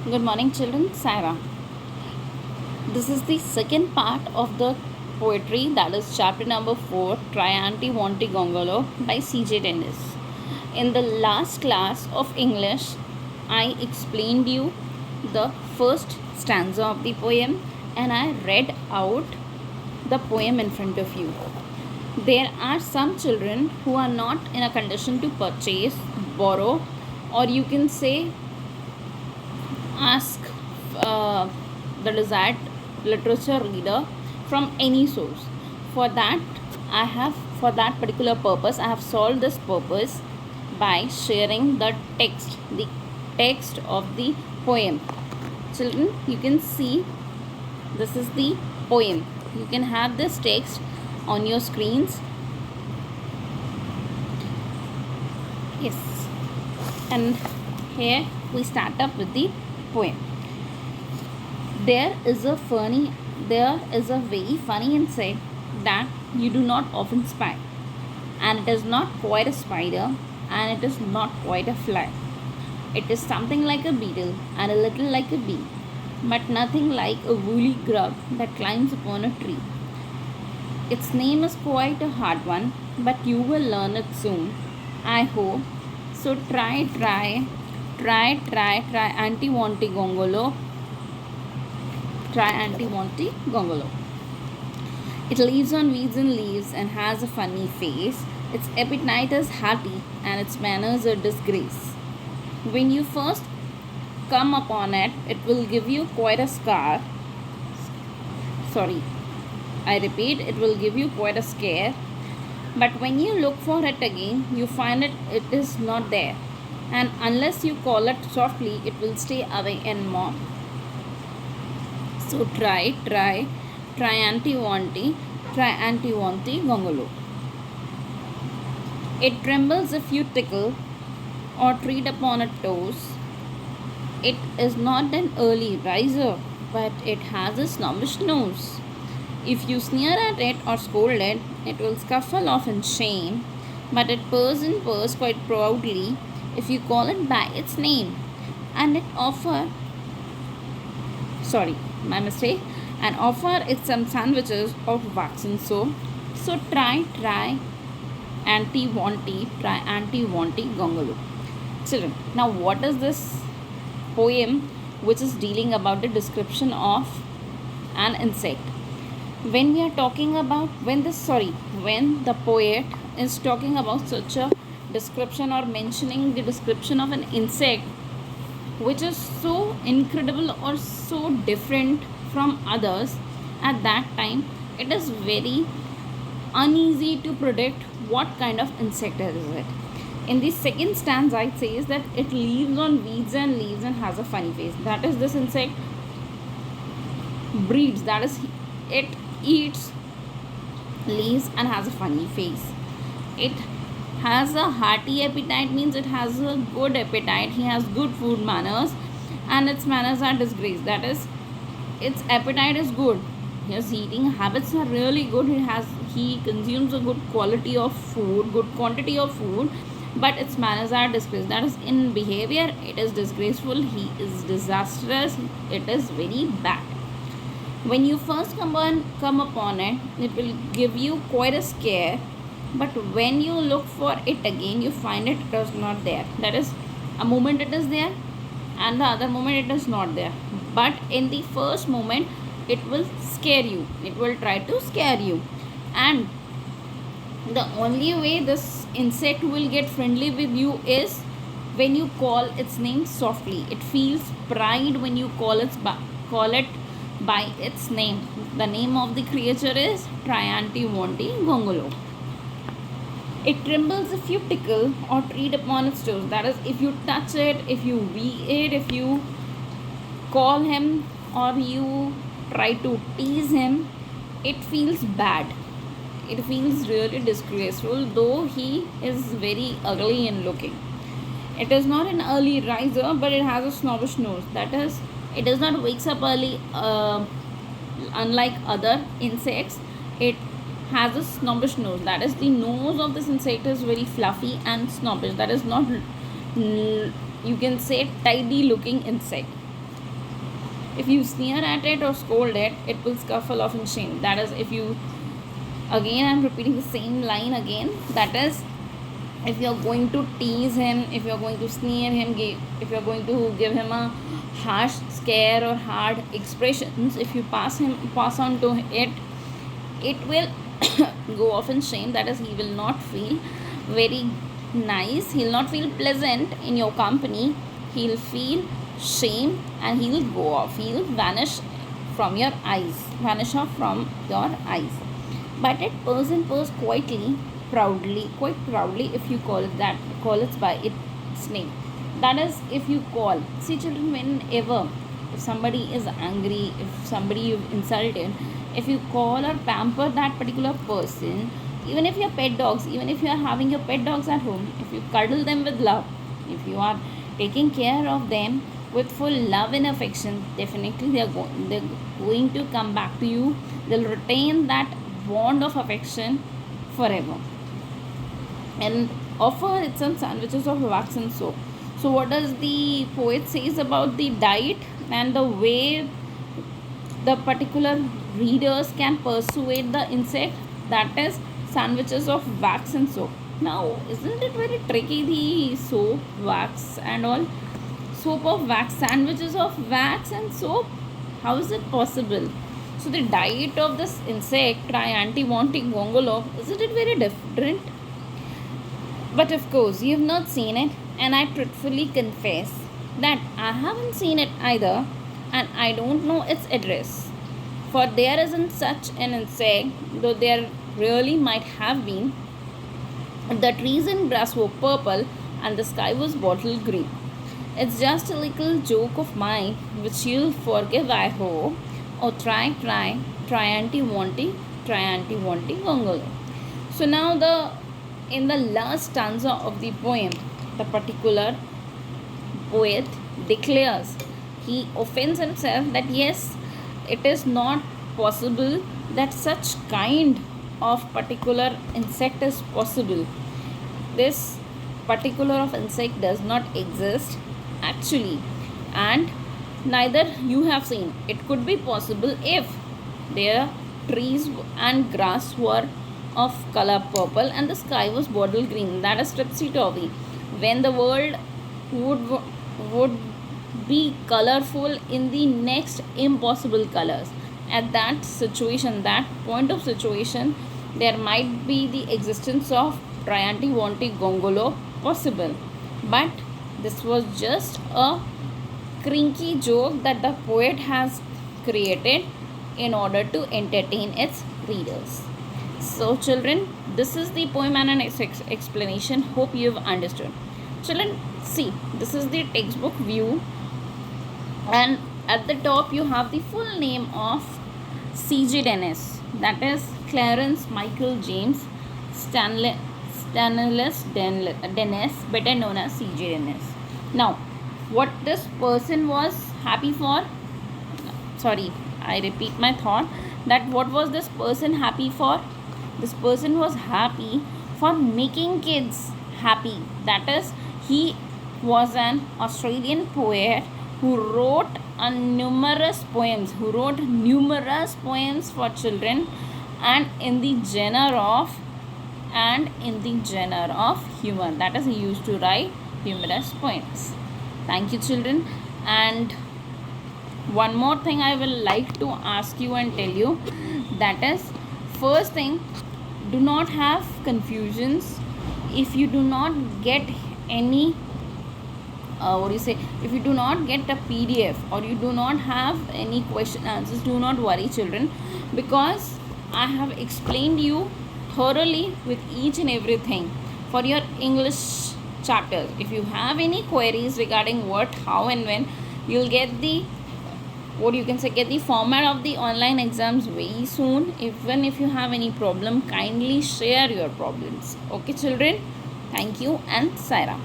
Good morning, children. Sarah. This is the second part of the poetry, that is chapter number 4, Trianti Vonti Gongolo by C.J. Dennis. In the last class of English, I explained you the first stanza of the poem and I read out the poem in front of you. There are some children who are not in a condition to purchase, borrow, or you can say ask uh, the desired literature reader from any source. For that, for that particular purpose, I have solved this purpose by sharing the text of the poem. Children, you can see this is the poem. You can have this text on your screens. Yes, and here we start up with the poem. There is a very funny insect that you do not often spy, and it is not quite a spider, and it is not quite a fly. It is something like a beetle and a little like a bee, but nothing like a woolly grub that climbs upon a tree. Its name is quite a hard one, but you will learn it soon, I hope. So try, anti-wanti gongolo. Try anti-wanti gongolo. It lives on weeds and leaves and has a funny face. Its appetite is hearty and its manners a disgrace. When you first come upon it, it will give you quite a scare. Sorry, I repeat, it will give you quite a scare. But when you look for it again, you find it is not there. And unless you call it softly, it will stay away and more. So try anti-wanti gongolo. It trembles if you tickle or tread upon its toes. It is not an early riser, but it has a snobbish nose. If you sneer at it or scold it, it will scuffle off in shame, but it purrs and purrs quite proudly if you call it by its name. And it offer it some sandwiches of wax and soap. So try anti-wanti gongolo. Children, now what is this poem which is dealing about the description of an insect? When we are talking about when the poet is talking about such a description or mentioning the description of an insect which is so incredible or so different from others, at that time it is very uneasy to predict what kind of insect is it. In the second stanza it says that it lives on weeds and leaves and has a funny face. That is, this insect breeds, that is, it eats leaves and has a funny face. It has a hearty appetite, means it has a good appetite, he has good food manners, and its manners are disgraced, that is, its appetite is good, his eating habits are really good, he consumes a good quality of food, good quantity of food, but its manners are disgraced, that is, in behavior it is disgraceful, he is disastrous, it is very bad. When you first come upon it, it will give you quite a scare, but when you look for it again, you find it is not there. That is, a moment it is there and the other moment it is not there. But in the first moment, it will scare you. It will try to scare you. And the only way this insect will get friendly with you is when you call its name softly. It feels pride when you call it by its name. The name of the creature is Trianti Vonti Gongolo. It trembles if you tickle or tread upon its toes. That is, if you touch it, if you wee it, if you call him or you try to tease him, it feels bad. It feels really disgraceful, though he is very ugly in looking. It is not an early riser, but it has a snobbish nose. That is, it does not wakes up early, unlike other insects. It has a snobbish nose. That is, the nose of this insect is very fluffy and snobbish. That is not, you can say, tidy looking insect. If you sneer at it or scold it, it will scuffle off in shame. That is, if you, again I'm repeating the same line again, that is, if you're going to tease him, if you're going to sneer him, if you're going to give him a harsh scare or hard expressions, if you pass on to it, it will go off in shame. That is, he will not feel very nice, he'll not feel pleasant in your company, he'll feel shame, and he'll go off, he'll vanish from your eyes, vanish off from your eyes. But it person purrs quietly, proudly, quite proudly, if you call it by its name. That is, if you call, see children, whenever, if somebody is angry, if somebody you've insulted, if you call or pamper that particular person, even if your pet dogs, even if you are having your pet dogs at home, if you cuddle them with love, if you are taking care of them with full love and affection, definitely they're going to come back to you. They'll retain that bond of affection forever. And offer it some sandwiches of wax and soap. So what does the poet says about the diet and the way the particular readers can persuade the insect? That is sandwiches of wax and soap. Now, isn't it very tricky, the soap, wax and all? Soap of wax, sandwiches of wax and soap? How is it possible? So the diet of this insect, Triantibontic gongolo, isn't it very different? But of course, you have not seen it, and I truthfully confess that I haven't seen it either, and I don't know its address. For there isn't such an insect, though there really might have been. The trees and grass were purple, and the sky was bottle green. It's just a little joke of mine, which you'll forgive, I hope. Oh, try, Triantibontic gongolo. So now in the last stanza of the poem, the particular poet declares, he offends himself that yes, it is not possible that such kind of particular insect is possible. This particular of insect does not exist actually, and neither you have seen. It could be possible if their trees and grass were of color purple and the sky was bottle green. That is topsy-turvy. When the world would be colorful in the next impossible colors. At that situation, that point of situation, there might be the existence of Triantibontic gongolo possible. But this was just a crinky joke that the poet has created in order to entertain its readers. So children, this is the poem and an explanation. Hope you have understood. Children, see, this is the textbook view, and at the top you have the full name of C.J. Dennis, that is Clarence Michael James Stanley Dennis, better known as C.J. Dennis. Now, what this person was happy for, sorry, I repeat my thought, that what was this person happy for? This person was happy for making kids happy. That is, he was an Australian poet who wrote numerous poems, for children, and in the genre of humor. That is, he used to write humorous poems. Thank you, children. And one more thing I will like to ask you and tell you, that is, first thing, do not have confusions. If you do not get any if you do not get a PDF or you do not have any question answers, do not worry, children, because I have explained you thoroughly with each and everything for your English chapters. If you have any queries regarding what, how and when, you'll get the get the format of the online exams very soon. Even if you have any problem, kindly share your problems. Okay children, thank you and Saira.